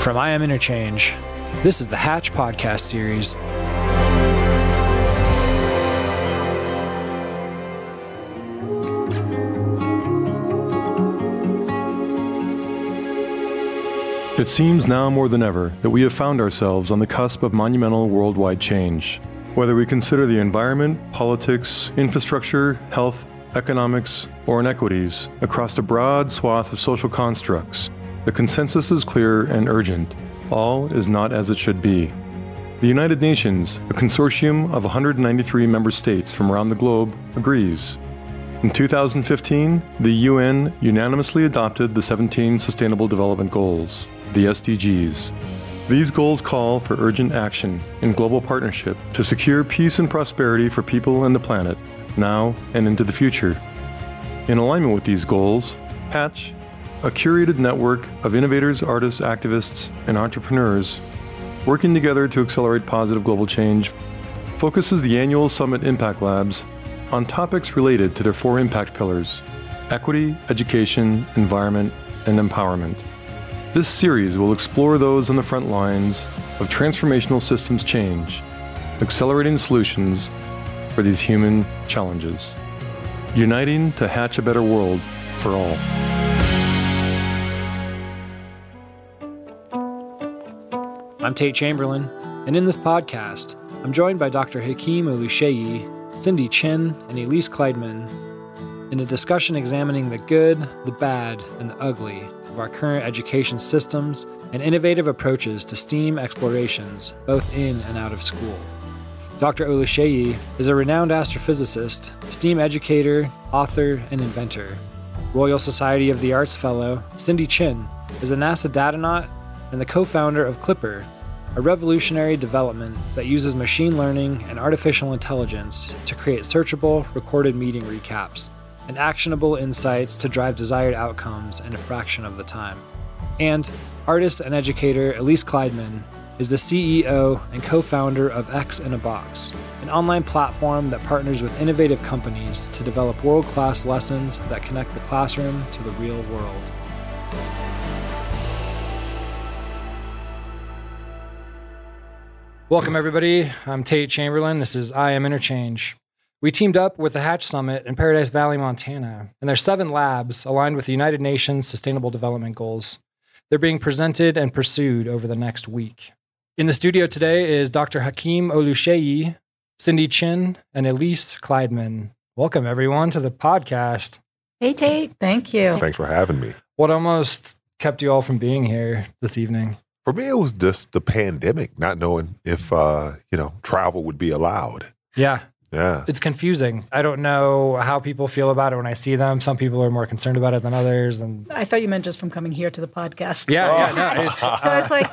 From I Am Interchange, this is the Hatch podcast series. It seems now more than ever that we have found ourselves on the cusp of monumental worldwide change. Whether we consider the environment, politics, infrastructure, health, economics, or inequities across a broad swath of social constructs, the consensus is clear and urgent. All is not as it should be. The United Nations, a consortium of 193 member states from around the globe, agrees. In 2015, the UN unanimously adopted the 17 Sustainable Development Goals, the SDGs. These goals call for urgent action in global partnership to secure peace and prosperity for people and the planet, now and into the future. In alignment with these goals, Hatch, a curated network of innovators, artists, activists, and entrepreneurs working together to accelerate positive global change, focuses the annual Summit Impact Labs on topics related to their 4 impact pillars: equity, education, environment, and empowerment. This series will explore those on the front lines of transformational systems change, accelerating solutions for these human challenges, uniting to hatch a better world for all. I'm Tate Chamberlin, and in this podcast, I'm joined by Dr. Hakeem Oluseyi, Cindy Chin, and Elyse Klaidman in a discussion examining the good, the bad, and the ugly of our current education systems and innovative approaches to STEAM explorations, both in and out of school. Dr. Oluseyi is a renowned astrophysicist, STEAM educator, author, and inventor. Royal Society of the Arts Fellow, Cindy Chin is a NASA datanaut and the co-founder of CLIPr, a revolutionary development that uses machine learning and artificial intelligence to create searchable, recorded meeting recaps and actionable insights to drive desired outcomes in a fraction of the time. And artist and educator Elyse Klaidman is the CEO and co-founder of X in a Box, an online platform that partners with innovative companies to develop world-class lessons that connect the classroom to the real world. Welcome, everybody. I'm Tate Chamberlin. This is I Am Interchange. We teamed up with the Hatch Summit in Paradise Valley, Montana, and there's 7 labs aligned with the United Nations Sustainable Development Goals. They're being presented and pursued over the next week. In the studio today is Dr. Hakeem Oluseyi, Cindy Chin, and Elyse Klaidman. Welcome, everyone, to the podcast. Hey, Tate. Thank you. Thanks for having me. What almost kept you all from being here this evening? For me, it was just the pandemic, not knowing if, travel would be allowed. Yeah. Yeah. It's confusing. I don't know how people feel about it when I see them. Some people are more concerned about it than others. And I thought you meant just from coming here to the podcast. Yeah. So I was like,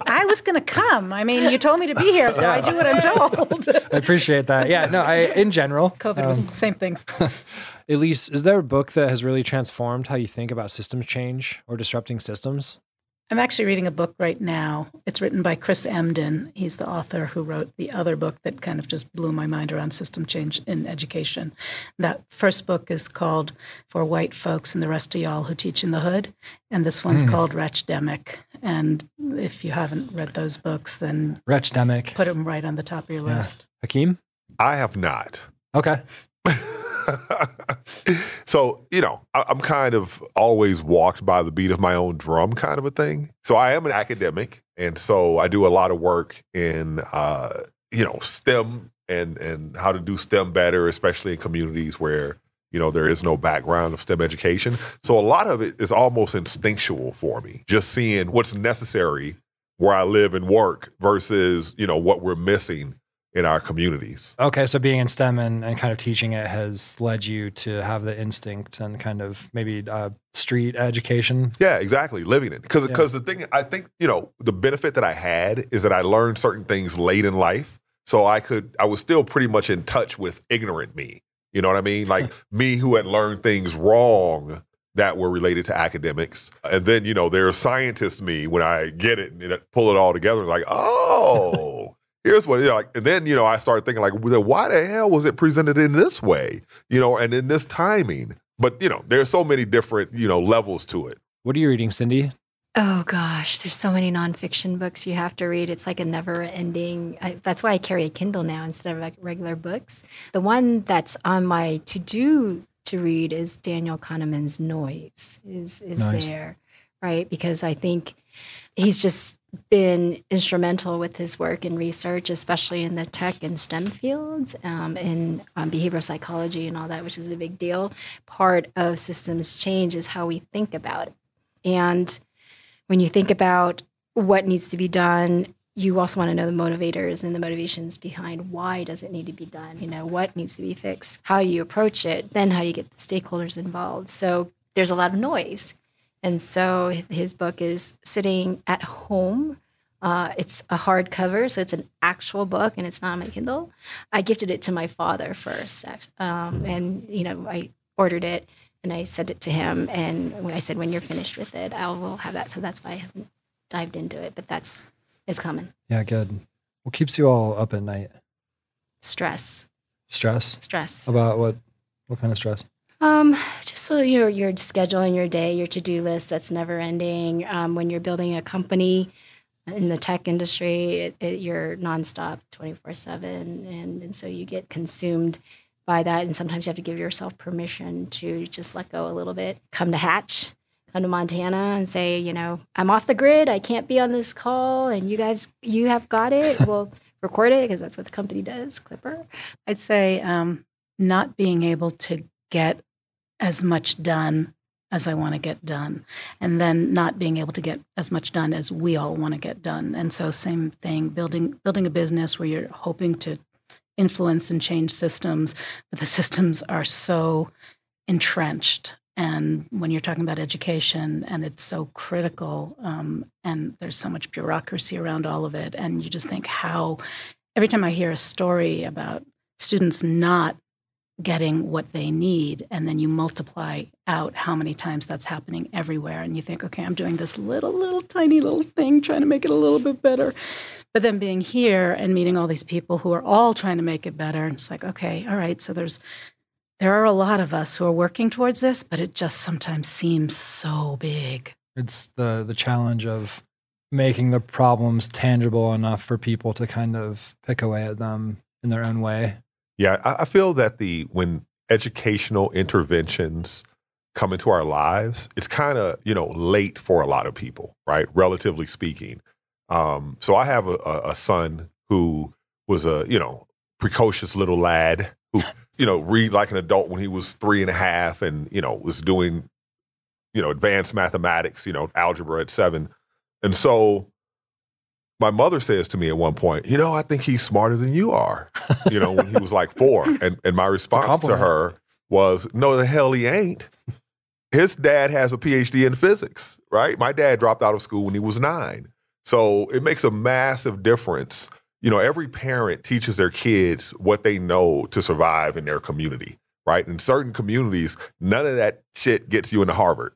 I was going to come. I mean, you told me to be here, so I do what I'm told. I appreciate that. Yeah, no, in general. COVID was the same thing. Elyse, is there a book that has really transformed how you think about systems change or disrupting systems? I'm actually reading a book right now. It's written by Chris Emdin. He's the author who wrote the other book that kind of just blew my mind around system change in education. That first book is called For White Folks and the Rest of Y'all Who Teach in the Hood. And this one's called Wretchdemic. And if you haven't read those books, then Wretchdemic. Put them right on the top of your list. Hakeem? I have not. Okay. So, I'm kind of always walked by the beat of my own drum kind of a thing. So I am an academic. And so I do a lot of work in, STEM and how to do STEM better, especially in communities where, there is no background of STEM education. So a lot of it is almost instinctual for me, just seeing what's necessary where I live and work versus, what we're missing in our communities. Okay, so being in STEM and kind of teaching it has led you to have the instinct and kind of maybe street education. Yeah, exactly. Living it. Because the thing, I think, the benefit that I had is that I learned certain things late in life. So I was still pretty much in touch with ignorant me. You know what I mean? Like me who had learned things wrong that were related to academics. And then, there's scientist me when I get it and pull it all together like, oh, here's what, and then, I started thinking like, well, why the hell was it presented in this way, and in this timing? But, there's so many different, levels to it. What are you reading, Cindy? Oh gosh, there's so many nonfiction books you have to read. It's like a never-ending. That's why I carry a Kindle now instead of like regular books. The one that's on my to-do to read is Daniel Kahneman's Noise. Is nice. There, right? Because I think he's just been instrumental with his work and research, especially in the tech and STEM fields, in behavioral psychology and all that, which is a big deal. Part of systems change is how we think about it, and when you think about what needs to be done, you also want to know the motivators and the motivations behind why does it need to be done? What needs to be fixed? How do you approach it? Then how do you get the stakeholders involved? So there's a lot of noise. And so his book is sitting at home. It's a hardcover, so it's an actual book, and it's not on my Kindle. I gifted it to my father first, and I ordered it. And I sent it to him, and when I said, when you're finished with it, I will have that. So that's why I haven't dived into it, but it's coming. Yeah, good. What keeps you all up at night? Stress. Stress? About what kind of stress? Just so your schedule and your day, your to-do list that's never ending. When you're building a company in the tech industry, you're nonstop 24/7, and so you get consumed by that, and sometimes you have to give yourself permission to just let go a little bit. Come to Hatch, come to Montana, and say, I'm off the grid. I can't be on this call, and you have got it. We'll record it because that's what the company does, CLIPr. I'd say not being able to get as much done as I want to get done, and then not being able to get as much done as we all want to get done. And so same thing, building a business where you're hoping to influence and change systems, but the systems are so entrenched. And when you're talking about education, and it's so critical, and there's so much bureaucracy around all of it, and you just think how, every time I hear a story about students not getting what they need, and then you multiply out how many times that's happening everywhere, and you think, okay, I'm doing this little tiny little thing, trying to make it a little bit better. But then being here and meeting all these people who are all trying to make it better, and it's like, okay, all right, so there are a lot of us who are working towards this, but it just sometimes seems so big. It's the challenge of making the problems tangible enough for people to kind of pick away at them in their own way. Yeah, I feel that when educational interventions come into our lives, it's kind of, late for a lot of people, right? Relatively speaking. So I have a son who was a, precocious little lad who, read like an adult when he was 3.5 and, was doing, advanced mathematics, algebra at 7. And so my mother says to me at one point, I think he's smarter than you are, when he was like 4. And my response to her was, no, the hell he ain't. His dad has a PhD in physics, right? My dad dropped out of school when he was 9. So it makes a massive difference. Every parent teaches their kids what they know to survive in their community, right? In certain communities, none of that shit gets you into Harvard.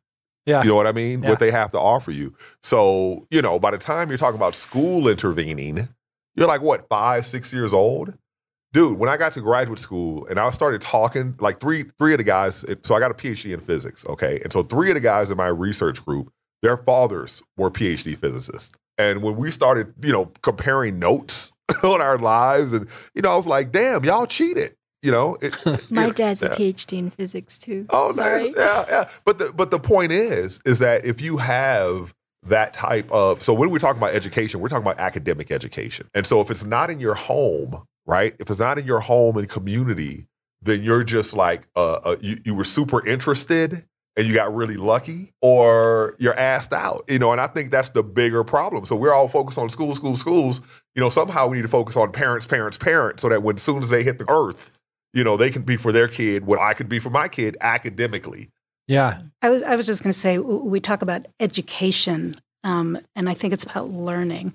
Yeah. You know what I mean? Yeah. What they have to offer you. So, by the time you're talking about school intervening, you're like, what, 5, 6 years old? Dude, when I got to graduate school and I started talking, like three of the guys, so I got a PhD in physics, okay? And so 3 of the guys in my research group, their fathers were PhD physicists. And when we started, comparing notes on our lives, and, I was like, damn, y'all cheated. My dad's a PhD in physics too. Oh, sorry. Nice. Yeah. But the point is that if you have that type of, so when we talk about education, we're talking about academic education. And so if it's not in your home, right? If it's not in your home and community, then you're just like, you were super interested and you got really lucky, or you're asked out, and I think that's the bigger problem. So we're all focused on schools. Somehow we need to focus on parents, so that as soon as they hit the earth, they can be for their kid what I could be for my kid academically. Yeah. I was just going to say, we talk about education, and I think it's about learning.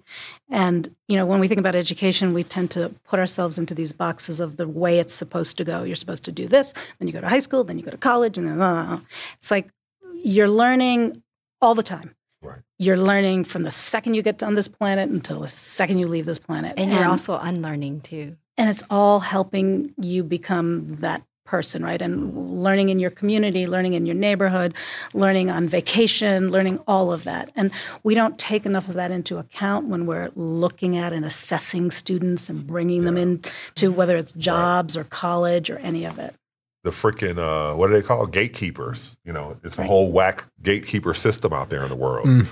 And, when we think about education, we tend to put ourselves into these boxes of the way it's supposed to go. You're supposed to do this, then you go to high school, then you go to college, and then it's like you're learning all the time. Right. You're learning from the second you get on this planet until the second you leave this planet. And you're also unlearning too. And it's all helping you become that person, right? And learning in your community, learning in your neighborhood, learning on vacation, learning all of that. And we don't take enough of that into account when we're looking at and assessing students and bringing them into whether it's jobs or college or any of it. The freaking, what do they call gatekeepers? You know, it's a whole whack gatekeeper system out there in the world.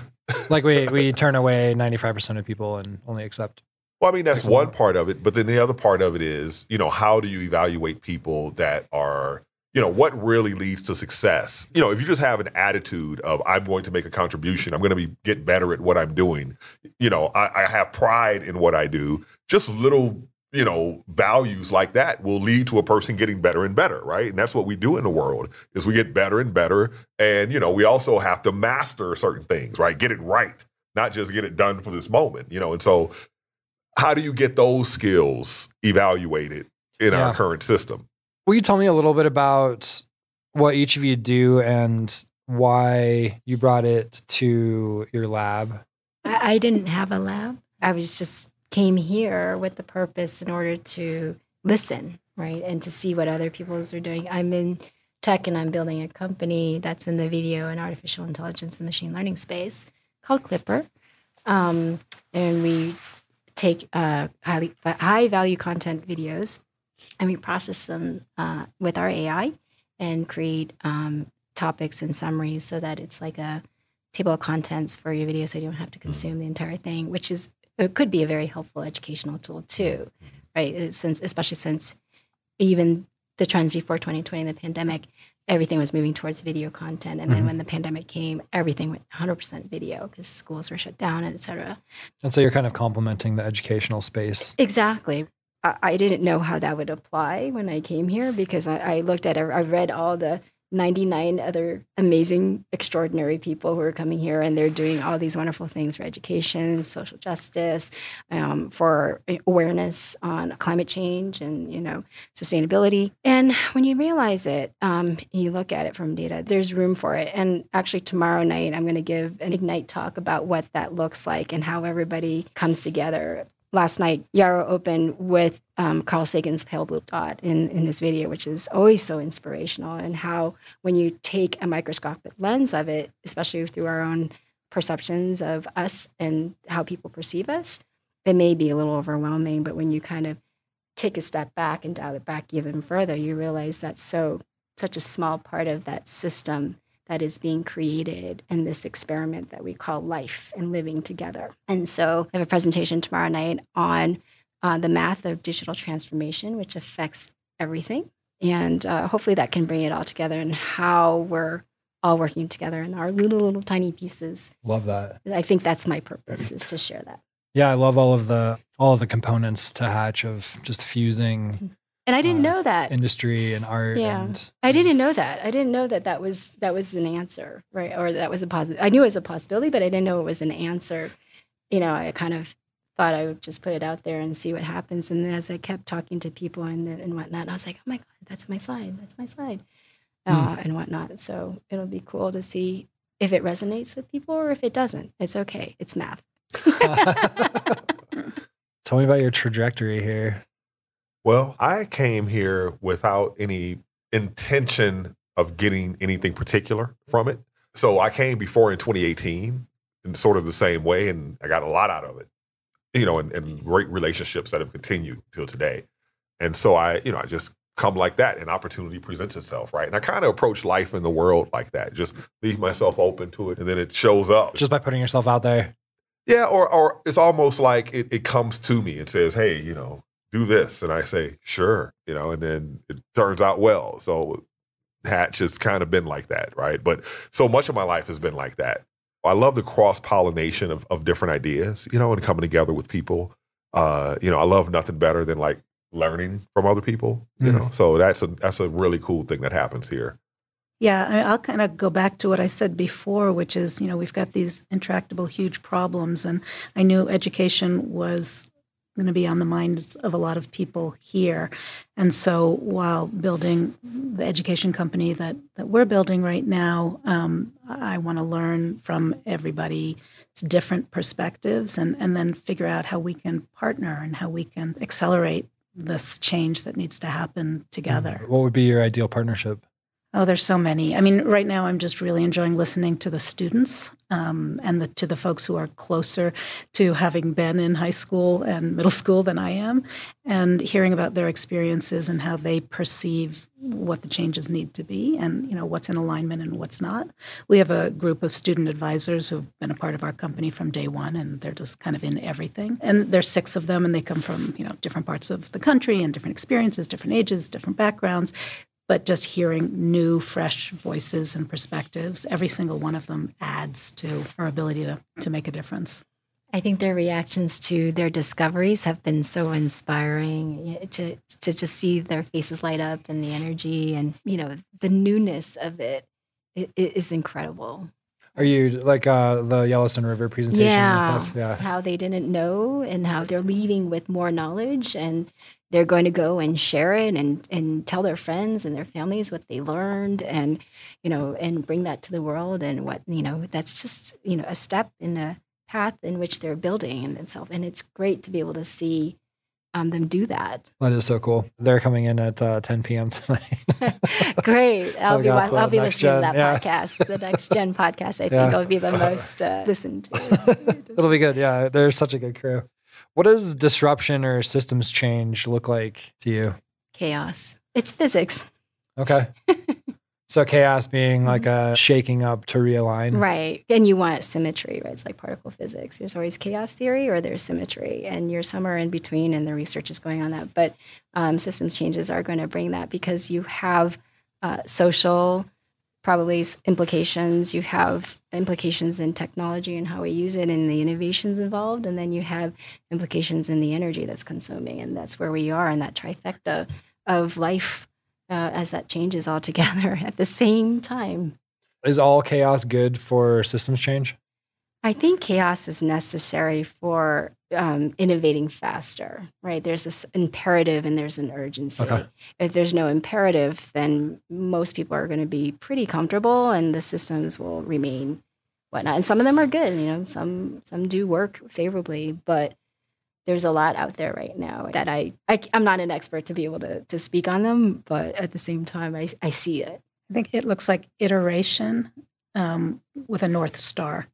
Like we turn away 95% of people and only accept. Well, I mean, that's one part of it. But then the other part of it is, you know, how do you evaluate people that are, you know, what really leads to success? You know, if you just have an attitude of, I'm going to make a contribution, I'm going to get better at what I'm doing. You know, I have pride in what I do. Just little, you know, values like that will lead to a person getting better and better, right? And that's what we do in the world is we get better and better. And, you know, we also have to master certain things, right? Get it right, not just get it done for this moment, you know? And so how do you get those skills evaluated in our current system? Will you tell me a little bit about what each of you do and why you brought it to your lab? I didn't have a lab. I was just came here with the purpose in order to listen, right? And to see what other people are doing. I'm in tech and I'm building a company that's in the video and artificial intelligence and machine learning space called CLIPr. And we take high value content videos and we process them with our AI and create topics and summaries so that it's like a table of contents for your video so you don't have to consume the entire thing, which is, it could be a very helpful educational tool too, right? Especially since even the trends before 2020, the pandemic, everything was moving towards video content. And then when the pandemic came, everything went 100% video because schools were shut down, and et cetera. And so you're kind of complementing the educational space. Exactly. I didn't know how that would apply when I came here because I looked at it, I read all the 99 other amazing, extraordinary people who are coming here, and they're doing all these wonderful things for education, social justice, for awareness on climate change and, you know, sustainability. And when you realize it, you look at it from data, there's room for it. And actually tomorrow night, I'm going to give an Ignite talk about what that looks like and how everybody comes together. Last night, Yarrow opened with Carl Sagan's Pale Blue Dot in his video, which is always so inspirational, and how when you take a microscopic lens of it, especially through our own perceptions of us and how people perceive us, it may be a little overwhelming, but when you kind of take a step back and dial it back even further, you realize that's such a small part of that system that is being created in this experiment that we call life and living together. And so I have a presentation tomorrow night on the math of digital transformation, which affects everything. And hopefully that can bring it all together and how we're all working together in our little tiny pieces. Love that. I think that's my purpose, is to share that. Yeah, I love all of the components to Hatch of just fusing. And I didn't know that. Industry and art. Yeah. And, I didn't know that. I didn't know that was an answer, right? Or that was a possibility. I knew it was a possibility, but I didn't know it was an answer. You know, I kind of thought I would just put it out there and see what happens. And as I kept talking to people and whatnot, I was like, oh my God, that's my slide. That's my slide. And whatnot. So it'll be cool to see if it resonates with people or if it doesn't. It's okay. It's math. Tell me about your trajectory here. Well, I came here without any intention of getting anything particular from it. So I came before in 2018 in sort of the same way, and I got a lot out of it, you know, and great relationships that have continued till today. And so I just come like that, an opportunity presents itself, right? And I kind of approach life in the world like that, just leave myself open to it, and then it shows up. Just by putting yourself out there. Yeah, or it's almost like it comes to me and says, hey, you know, do this. And I say, sure, you know, and then it turns out well. So Hatch has kind of been like that, right? But so much of my life has been like that. I love the cross-pollination of different ideas, you know, and coming together with people. You know, I love nothing better than like learning from other people, you know. So that's a really cool thing that happens here. Yeah, I'll kind of go back to what I said before, which is, you know, we've got these intractable, huge problems. And I knew education was going to be on the minds of a lot of people here. And so while building the education company that we're building right now, I want to learn from everybody's different perspectives and then figure out how we can partner and how we can accelerate this change that needs to happen together. What would be your ideal partnership? Oh, there's so many. I mean, right now I'm just really enjoying listening to the students and to the folks who are closer to having been in high school and middle school than I am, and hearing about their experiences and how they perceive what the changes need to be and, what's in alignment and what's not. We have a group of student advisors who've been a part of our company from day one, and they're just kind of in everything. And there's 6 of them, and they come from, different parts of the country and different experiences, different ages, different backgrounds. But just hearing new, fresh voices and perspectives, every single one of them adds to our ability to make a difference. I think their reactions to their discoveries have been so inspiring to just see their faces light up and the energy and, the newness of it is incredible. Are you like the Yellowstone River presentation and stuff? Yeah. How they didn't know and how they're leaving with more knowledge, and they're going to go and share it and tell their friends and their families what they learned and, and bring that to the world. And what, that's just, a step in a path in which they're building in itself. And it's great to be able to see them do that. That is so cool. They're coming in at 10 p.m. tonight. Great. I'll be listening to that podcast. The Next Gen podcast, I think, will be the most listened to. It'll be good. Yeah, they're such a good crew. What does disruption or systems change look like to you? Chaos. It's physics. Okay. So chaos being like a shaking up to realign. Right. And you want symmetry, right? It's like particle physics. There's always chaos theory or there's symmetry. And you're somewhere in between, and the research is going on that. But systems changes are going to bring that because you have social probably implications. You have implications in technology and how we use it and the innovations involved. And then you have implications in the energy that's consuming. And that's where we are in that trifecta of life. As that changes all together at the same time. Is all chaos good for systems change? I think chaos is necessary for innovating faster, right? There's this imperative and there's an urgency. Okay. If there's no imperative, then most people are going to be pretty comfortable and the systems will remain whatnot. And some of them are good, some do work favorably, but there's a lot out there right now that I'm not an expert to be able to speak on them, but at the same time, I see it. I think it looks like iteration with a North Star.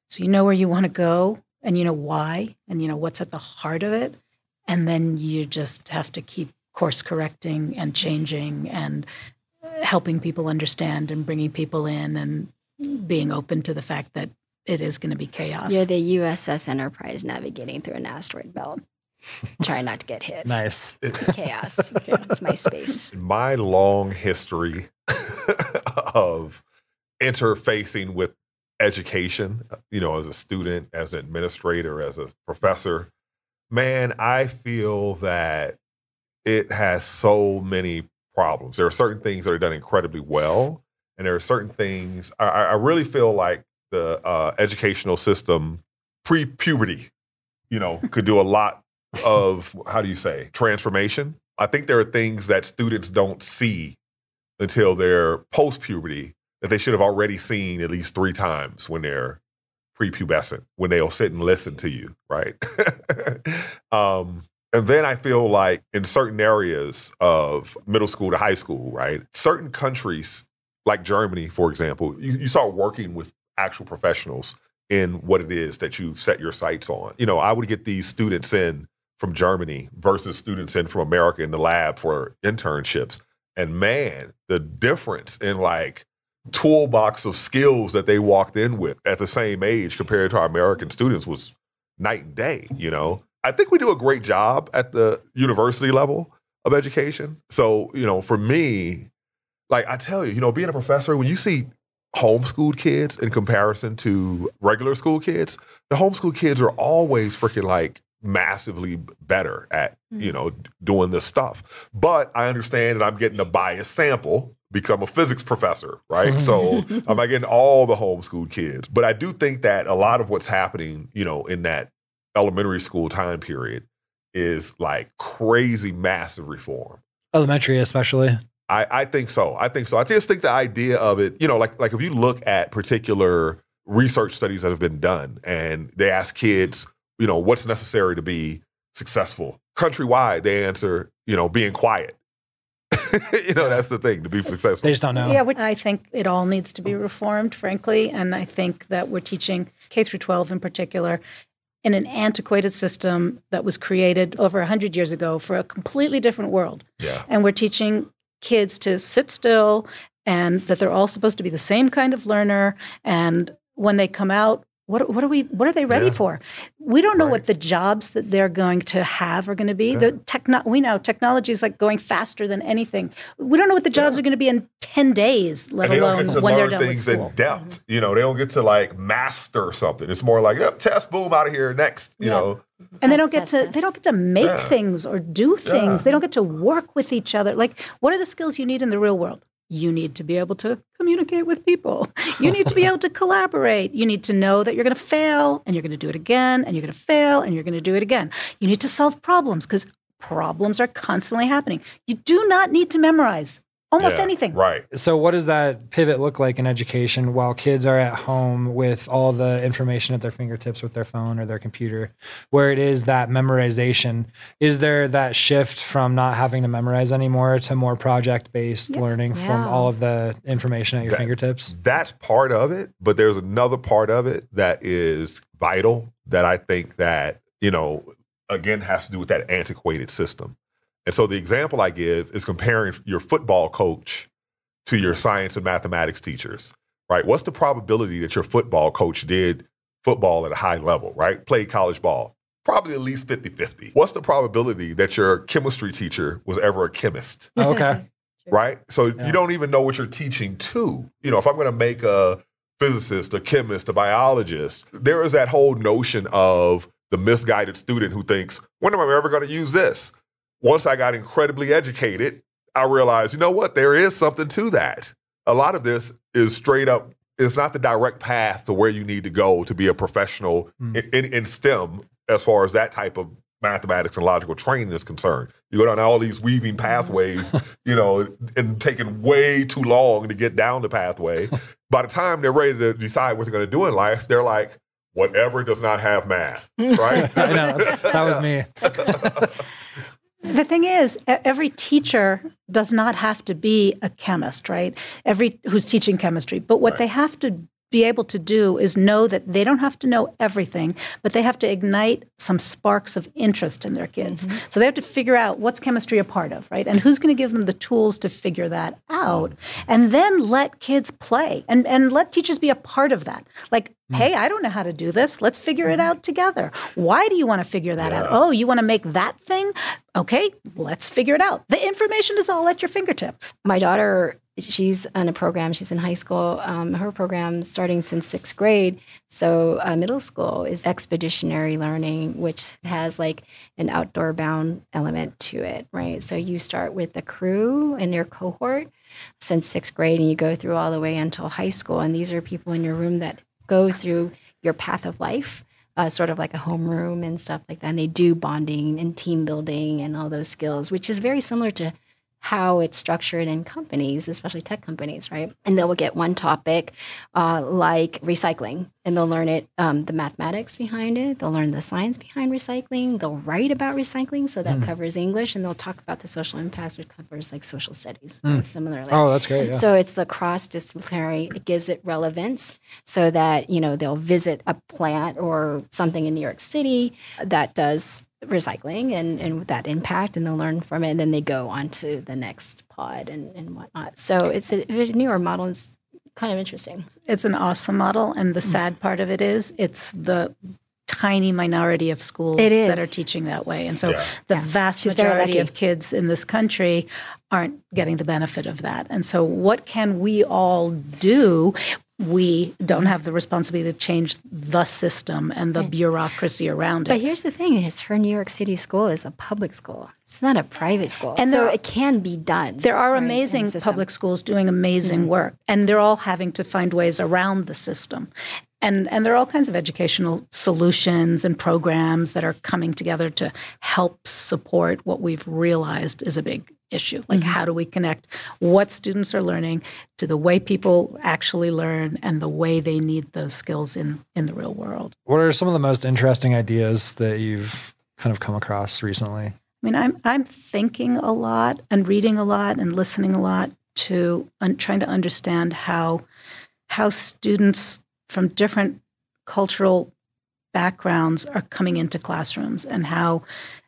So you know where you want to go, and you know why, and you know what's at the heart of it, and then you just have to keep course correcting and changing and helping people understand and bringing people in and being open to the fact that it is going to be chaos. You're the USS Enterprise navigating through an asteroid belt. Try not to get hit. Nice. Chaos. It's my space. My long history of interfacing with education, as a student, as an administrator, as a professor, man, I feel that it has so many problems. There are certain things that are done incredibly well, and there are certain things I really feel like the educational system pre-puberty, could do a lot of, transformation. I think there are things that students don't see until they're post-puberty that they should have already seen at least 3 times when they're prepubescent, when they'll sit and listen to you, right? And then I feel like in certain areas of middle school to high school, right, certain countries like Germany, for example, you start working with actual professionals in what it is that you've set your sights on. I would get these students in from Germany versus students in from America in the lab for internships. And man, the difference in like toolbox of skills that they walked in with at the same age compared to our American students was night and day, I think we do a great job at the university level of education. So, for me, like I tell you, being a professor, when you see homeschooled kids in comparison to regular school kids, the homeschool kids are always freaking like massively better at, doing this stuff. But I understand that I'm getting a biased sample because I'm a physics professor, right? So I'm not getting all the homeschooled kids. But I do think that a lot of what's happening, in that elementary school time period is like crazy massive reform. Elementary especially. I think so. I just think the idea of it, like if you look at particular research studies that have been done and they ask kids, what's necessary to be successful? Countrywide, they answer, being quiet. That's the thing, to be successful. They just don't know. Yeah, I think it all needs to be reformed, frankly. And I think that we're teaching K through 12 in particular in an antiquated system that was created over 100 years ago for a completely different world. Yeah. And we're teaching kids to sit still and that they're all supposed to be the same kind of learner. And when they come out, what are they ready for? We don't know what the jobs that they're going to have are going to be. We know technology is like going faster than anything. We don't know what the jobs are going to be in 10 days, let alone when they're done with school. They don't get to learn things in depth. They don't get to like master something. It's more like, test, boom, out of here, next, know. And they don't get to make things or do things. They don't get to work with each other. Like, what are the skills you need in the real world? You need to be able to communicate with people. You need to be able to collaborate. You need to know that you're going to fail and you're going to do it again and you're going to fail and you're going to do it again. You need to solve problems because problems are constantly happening. You do not need to memorize almost anything. Right. So what does that pivot look like in education while kids are at home with all the information at their fingertips with their phone or their computer, where it is that memorization? Is there that shift from not having to memorize anymore to more project-based learning from all of the information at your fingertips? That's part of it, but there's another part of it that is vital that I think that, again, has to do with that antiquated system. And so the example I give is comparing your football coach to your science and mathematics teachers, right? What's the probability that your football coach did football at a high level, right? Played college ball? Probably at least 50-50. What's the probability that your chemistry teacher was ever a chemist? Okay. Right? So you don't even know what you're teaching to. If I'm going to make a physicist, a chemist, a biologist, there is that whole notion of the misguided student who thinks, when am I ever going to use this? Once I got incredibly educated, I realized, there is something to that. A lot of this is straight up, it's not the direct path to where you need to go to be a professional in STEM as far as that type of mathematics and logical training is concerned. You go down all these weaving pathways, and taking way too long to get down the pathway. By the time they're ready to decide what they're going to do in life, they're like, whatever does not have math, right? I know, that was me. The thing is, every teacher does not have to be a chemist, right? Who's teaching chemistry. But what they have to be able to do is know that they don't have to know everything, but they have to ignite some sparks of interest in their kids. Mm-hmm. So they have to figure out what's chemistry a part of, right? And who's going to give them the tools to figure that out? And then let kids play and let teachers be a part of that. Like, hey, I don't know how to do this. Let's figure it out together. Why do you want to figure that out? Oh, you want to make that thing? Okay, let's figure it out. The information is all at your fingertips. My daughter, she's on a program. She's in high school. Her program starting since 6th grade. So middle school is expeditionary learning, which has like an outdoor bound element to it, right? So you start with the crew in your cohort since 6th grade, and you go through all the way until high school. And these are people in your room that go through your path of life, sort of like a homeroom and stuff like that. And they do bonding and team building and all those skills, which is very similar to how it's structured in companies, especially tech companies, right? And they'll get one topic like recycling, and they'll learn it, the mathematics behind it. They'll learn the science behind recycling. They'll write about recycling, so that covers English, and they'll talk about the social impacts, which covers like social studies, similarly. Oh, that's great. Yeah. So it's the cross-disciplinary. It gives it relevance so that, they'll visit a plant or something in New York City that does recycling and that impact, and they'll learn from it, and then they go on to the next pod and whatnot. So it's a newer model. It's kind of interesting. It's an awesome model, and the sad part of it is it's the tiny minority of schools that are teaching that way. And so the vast majority of kids in this country aren't getting the benefit of that. And so what can we all do? We don't have the responsibility to change the system and the bureaucracy around it. But here's the thing, is her New York City school is a public school. It's not a private school. And so it can be done. There are amazing public schools doing amazing work, and they're all having to find ways around the system. And there are all kinds of educational solutions and programs that are coming together to help support what we've realized is a big issue. Like, how do we connect what students are learning to the way people actually learn and the way they need those skills in the real world? What are some of the most interesting ideas that you've kind of come across recently? I mean, I'm thinking a lot and reading a lot and listening a lot to trying to understand how students from different cultural backgrounds are coming into classrooms and how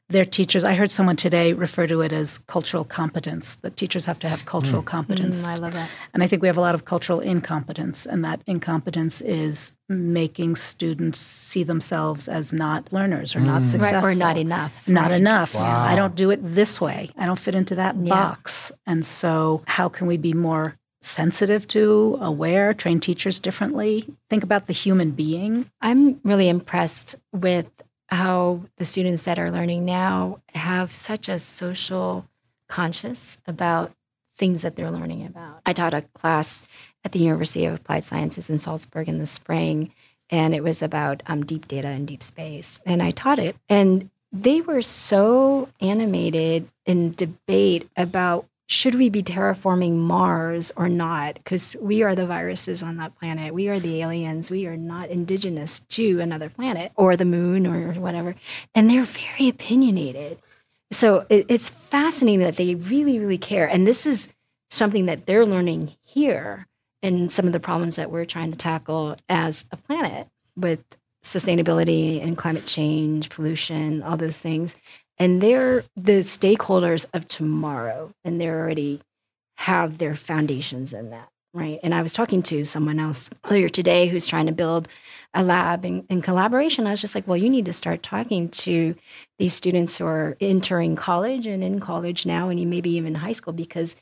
their teachers, I heard someone today refer to it as cultural competence, that teachers have to have cultural competence. I love that. And I think we have a lot of cultural incompetence, and that incompetence is making students see themselves as not learners or not successful. Right, or not enough. Not right. enough. Wow. I don't do it this way. I don't fit into that box. And so how can we be more sensitive to, aware, train teachers differently, think about the human being? I'm really impressed with how the students that are learning now have such a social conscious about things that they're learning about. I taught a class at the University of Applied Sciences in Salzburg in the spring, and it was about deep data and deep space. And I taught it, and they were so animated in debate about should we be terraforming Mars or not? Because we are the viruses on that planet. We are the aliens. We are not indigenous to another planet or the moon or whatever. And they're very opinionated. So it's fascinating that they really, really care. And this is something that they're learning here and some of the problems that we're trying to tackle as a planet with sustainability and climate change, pollution, all those things. And they're the stakeholders of tomorrow, and they already have their foundations in that, right? And I was talking to someone else earlier today who's trying to build a lab in collaboration. I was just like, well, you need to start talking to these students who are entering college and in college now, and you maybe even high school, because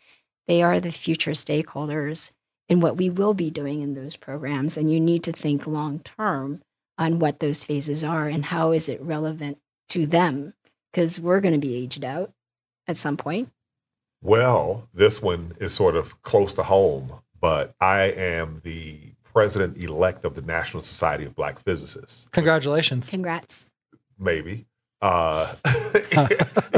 they are the future stakeholders in what we will be doing in those programs. And you need to think long term on what those phases are and how is it relevant to them, because we're going to be aged out at some point. Well, this one is sort of close to home, but I am the president-elect of the National Society of Black Physicists. Congratulations. Congrats. Maybe. You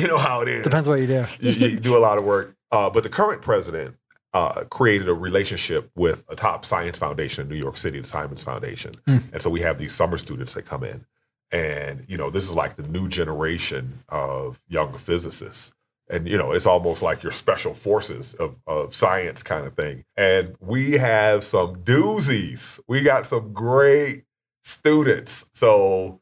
know how it is. Depends what you do. You do a lot of work. But the current president created a relationship with a top science foundation in New York City, the Simons Foundation. And so we have these summer students that come in. And, you know, this is like the new generation of younger physicists. And, you know, it's almost like your special forces of science kind of thing. And we have some doozies. We got some great students. So,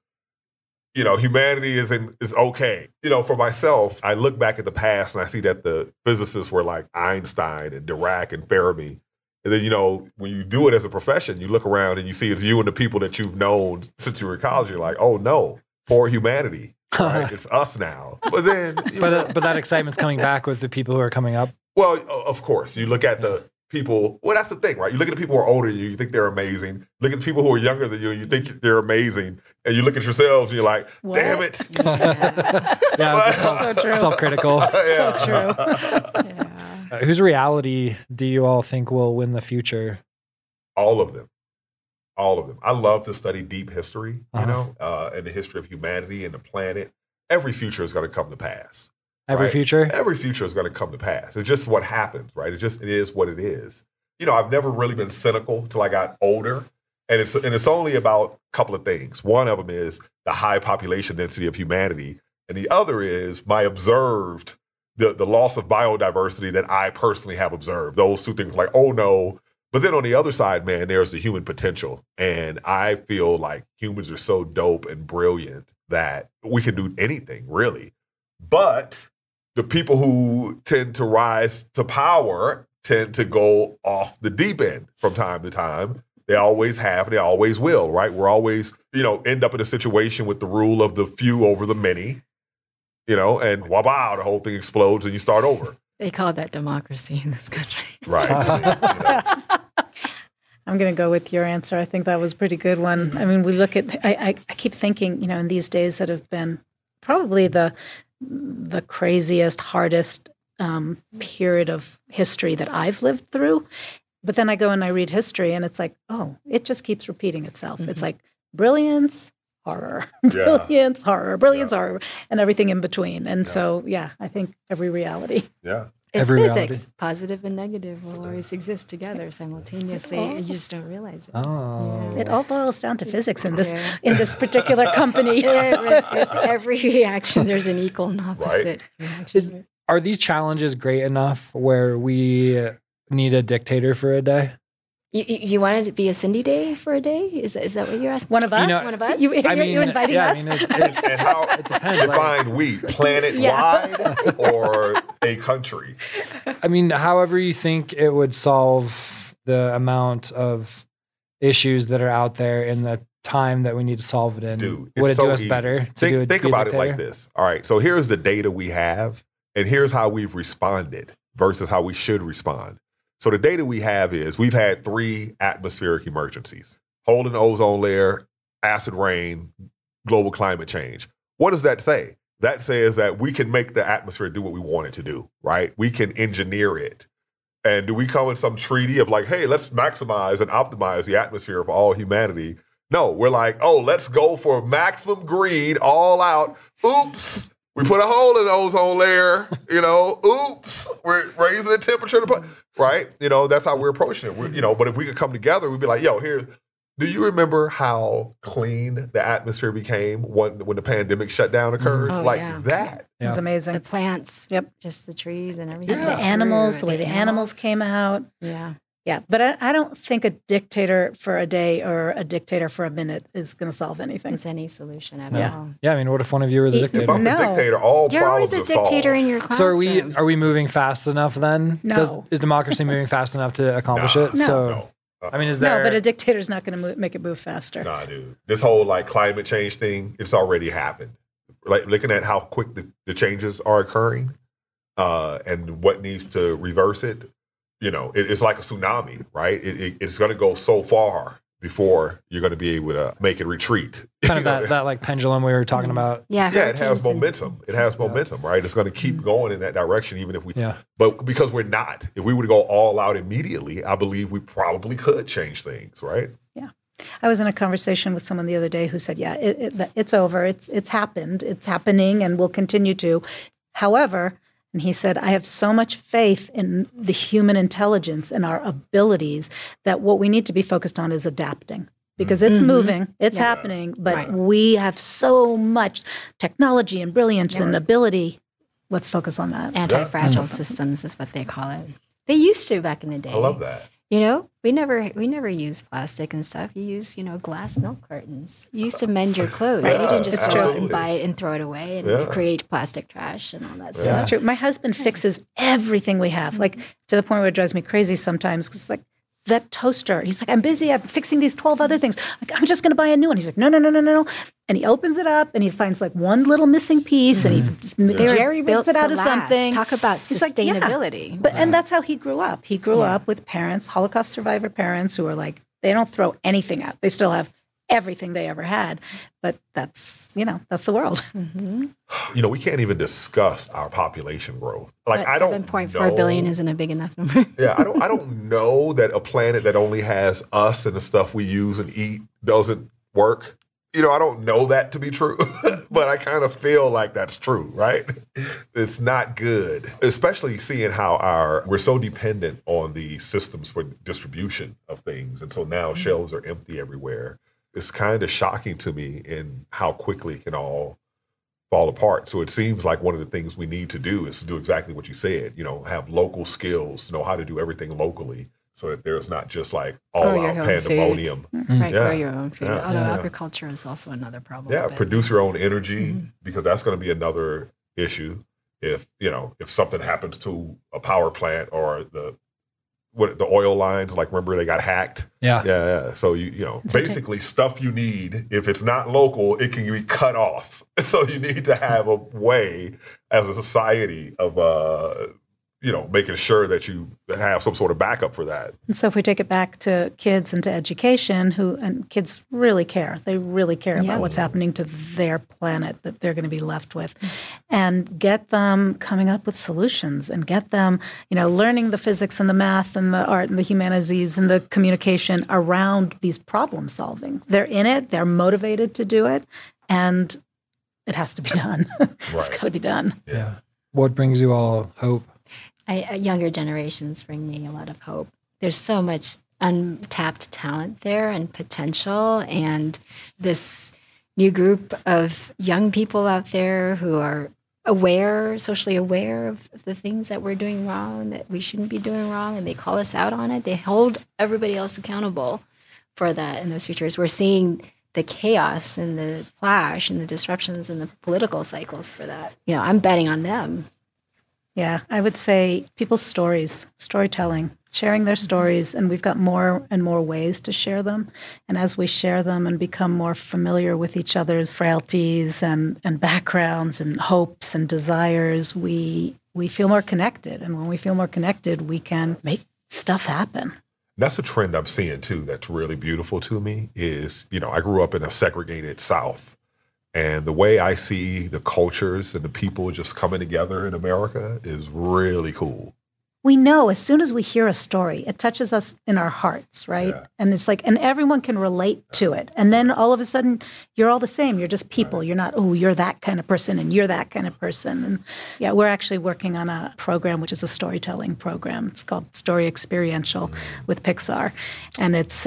you know, humanity is okay. You know, for myself, I look back at the past and I see that the physicists were like Einstein and Dirac and Fermi. And then, you know, when you do it as a profession, you look around and you see it's you and the people that you've known since you were in college. You're like, oh, no, poor humanity. Right? It's us now. But then... But that excitement's coming back with the people who are coming up. Well, of course. You look at the people... Well, that's the thing, right? You look at the people who are older than you think they're amazing. Look at the people who are younger than you, and you think they're amazing. And you look at yourselves, and you're like, What? damn it. Yeah, So true. self-critical. So true. Yeah. Whose reality do you all think will win the future? All of them. All of them. I love to study deep history, you know, and the history of humanity and the planet. Every future is going to come to pass. Every right? future? Every future is going to come to pass. It's just what happens, right? It is what it is. You know, I've never really been cynical until I got older. And it's only about a couple of things. One of them is the high population density of humanity. And the other is my observed, the loss of biodiversity that I personally have observed. Those two things like, oh no. But then on the other side, man, there's the human potential. And I feel like humans are so dope and brilliant that we can do anything, really. But the people who tend to rise to power tend to go off the deep end from time to time. They always have, and they always will, right? We're always, you know, end up in a situation with the rule of the few over the many, you know, and wow, the whole thing explodes and you start over. They call that democracy in this country. Right. You know. I'm going to go with your answer. I think that was a pretty good one. I mean, we look at, I keep thinking, you know, in these days that have been probably the craziest, hardest period of history that I've lived through. But then I go and I read history and it's like, oh, it just keeps repeating itself. Mm-hmm. It's like brilliance, horror, brilliance, horror, brilliance, horror, and everything in between. And so, yeah, I think every reality. Yeah. It's every physics. reality. Positive and negative will always exist together simultaneously. You just don't realize it. Oh. It all boils down to physics in this particular company. Every reaction, there's an equal and opposite reaction. Are these challenges great enough where we need a dictator for a day? You wanted to be a Cindy Day for a day? Is that what you're asking? One of us? One of us? You inviting us? I mean, And how it depends. define we? Planet-wide or a country? I mean, however you think it would solve the amount of issues that are out there in the time that we need to solve it in. Dude, would it's it do so us easy. better to Think be a about it dictator? like this. All right, so here's the data we have, and here's how we've responded versus how we should respond. So the data we have is we've had 3 atmospheric emergencies: hole in the ozone layer, acid rain, global climate change. What does that say? That says that we can make the atmosphere do what we want it to do, right? We can engineer it. And do we come in some treaty of like, hey, let's maximize and optimize the atmosphere for all humanity? No, we're like, oh, let's go for maximum greed, all out. Oops, we put a hole in the ozone layer, oops, we're raising the temperature, right? That's how we're approaching it. But if we could come together, we'd be like, yo, do you remember how clean the atmosphere became when the pandemic shutdown occurred? That. It was amazing. The plants, just the trees and everything. The animals, the way the animals came out. Yeah. Yeah, but I don't think a dictator for a day or a dictator for a minute is going to solve anything. It's any solution at all. Yeah, I mean, what if one of you were the If dictator? I'm the dictator, all You're problems always are a dictator solved. in your So classroom. are we moving fast enough then? No. Is democracy moving fast enough to accomplish it? No. So, I mean, is there... No, but a dictator's not going to make it move faster. Nah, dude. This whole climate change thing, it's already happened. Like looking at how quick the changes are occurring and what needs to reverse it, it's like a tsunami, right? It's going to go so far before you're going to be able to make it retreat. kind of that like pendulum we were talking about. Yeah, it has momentum. It has momentum, right? It's going to keep going in that direction, even if we. Yeah. But because we're not, if we were to go all out immediately, I believe we probably could change things, right? Yeah. I was in a conversation with someone the other day who said, yeah, it's over. It's happened. It's happening and will continue to. However, and he said, I have so much faith in the human intelligence and our abilities that what we need to be focused on is adapting. Because it's moving, it's happening, but we have so much technology and brilliance and ability. Let's focus on that. Anti-fragile systems is what they call it. They used to back in the day. I love that. We never used plastic and stuff. You use, glass milk cartons. You used to mend your clothes. You didn't just go out and buy it and throw it away and create plastic trash and all that stuff. That's true. My husband fixes everything we have, like to the point where it drives me crazy sometimes because it's like, that toaster. He's like, I'm busy. I'm fixing these 12 other things. Like, I'm just going to buy a new one. He's like, no. And he opens it up and he finds like one little missing piece and he Jerry rips it out of something. Talk about sustainability. But and that's how he grew up. He grew up with parents, Holocaust survivor parents who are like, they don't throw anything out. They still have everything they ever had. But that's the world. We can't even discuss our population growth. Like, I don't 7.4 billion isn't a big enough number. I don't know that a planet that only has us and the stuff we use and eat doesn't work. I don't know that to be true, but I kind of feel like that's true, right? It's not good, especially seeing how we're so dependent on the systems for distribution of things. And so now shelves are empty everywhere. It's kind of shocking to me in how quickly it can all fall apart. So it seems like one of the things we need to do is to do exactly what you said, have local skills, know how to do everything locally so that there's not just like all out pandemonium. Right, grow your own food. Although agriculture is also another problem. Yeah, produce your own energy because that's going to be another issue if something happens to a power plant or the oil lines, like remember they got hacked. Yeah. So basically stuff you need, if it's not local, it can be cut off. So you need to have a way as a society of making sure that you have some sort of backup for that. And so if we take it back to kids and to education, and kids really care. They really care about what's happening to their planet that they're going to be left with. And get them coming up with solutions and get them, learning the physics and the math and the art and the humanities and the communication around these problem solving. They're in it. They're motivated to do it. And it has to be done. It's got to be done. Yeah. What brings you all hope? Younger generations bring me a lot of hope. There's so much untapped talent there and potential, and this new group of young people out there who are socially aware of the things that we're doing wrong, that we shouldn't be doing wrong, and they call us out on it. They hold everybody else accountable for that in those futures. We're seeing the chaos and the clash and the disruptions and the political cycles for that. I'm betting on them. Yeah, I would say people's stories, storytelling, sharing their stories, and we've got more and more ways to share them. And as we share them and become more familiar with each other's frailties and backgrounds and hopes and desires, we feel more connected. And when we feel more connected, we can make stuff happen. That's a trend I'm seeing, too, that's really beautiful to me is, I grew up in a segregated South. And the way I see the cultures and the people just coming together in America is really cool. We know as soon as we hear a story, it touches us in our hearts, right? Yeah. And it's like, and everyone can relate to it. And then all of a sudden, you're all the same. You're just people. Right. You're not, you're that kind of person and you're that kind of person. And yeah, we're actually working on a program, which is a storytelling program. It's called Story Experiential with Pixar. And it's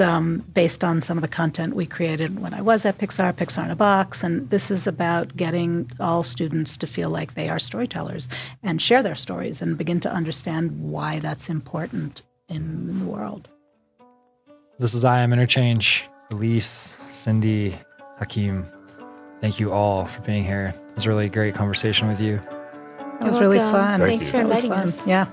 based on some of the content we created when I was at Pixar in a Box. And this is about getting all students to feel like they are storytellers and share their stories and begin to understand why that's important in the world. This is I Am Interchange. Elyse, Cindy, Hakeem, thank you all for being here. It was a really great conversation with you. It was really fun. Thanks for inviting us. Yeah.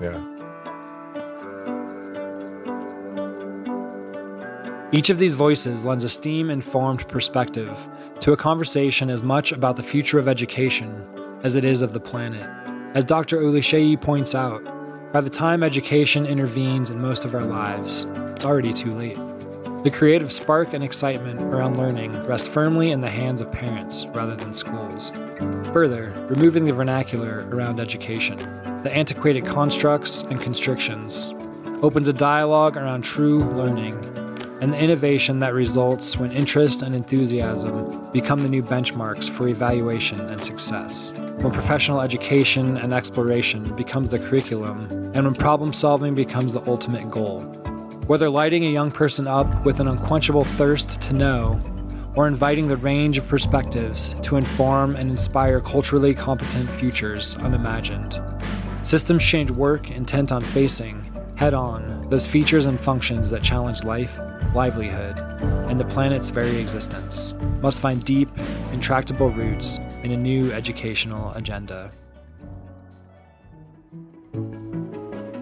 Each of these voices lends a STEAM-informed perspective to a conversation as much about the future of education as it is of the planet. As Dr. Oluseyi points out, by the time education intervenes in most of our lives, it's already too late. The creative spark and excitement around learning rests firmly in the hands of parents rather than schools. Further, removing the vernacular around education, the antiquated constructs and constrictions, opens a dialogue around true learning and the innovation that results when interest and enthusiasm become the new benchmarks for evaluation and success. When professional education and exploration becomes the curriculum, and when problem-solving becomes the ultimate goal. Whether lighting a young person up with an unquenchable thirst to know, or inviting the range of perspectives to inform and inspire culturally competent futures unimagined. Systems change work intent on facing, head-on, those features and functions that challenge life, livelihood, and the planet's very existence, must find deep, intractable roots in a new educational agenda.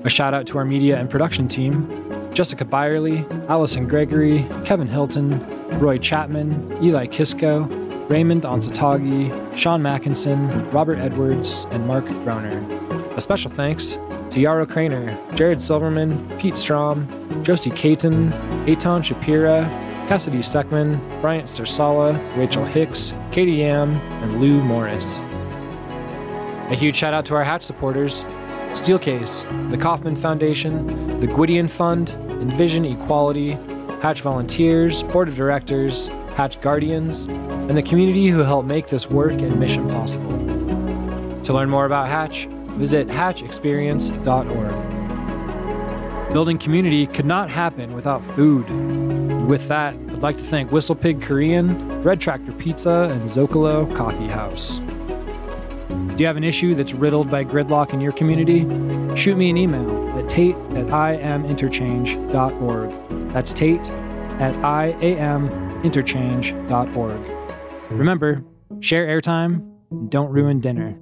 A shout out to our media and production team, Jessica Byerly, Allison Gregory, Kevin Hilton, Roy Chapman, Eli Kisko, Raymond Onsatagi, Sean Mackinson, Robert Edwards, and Mark Groner. A special thanks to Yarrow Craner, Jared Silverman, Pete Strom, Josie Caton, Eitan Shapira, Cassidy Seckman, Bryant Stersala, Rachel Hicks, Katie Yam, and Lou Morris. A huge shout out to our Hatch supporters, Steelcase, the Kauffman Foundation, the Gwydion Fund, Envision Equality, Hatch Volunteers, Board of Directors, Hatch Guardians, and the community who help make this work and mission possible. To learn more about Hatch, visit hatchexperience.org. Building community could not happen without food. With that, I'd like to thank Whistle Pig Korean, Red Tractor Pizza, and Zocalo Coffee House. Do you have an issue that's riddled by gridlock in your community? Shoot me an email at tate@iaminterchange.org. That's tate@iaminterchange.org. Remember, share airtime and don't ruin dinner.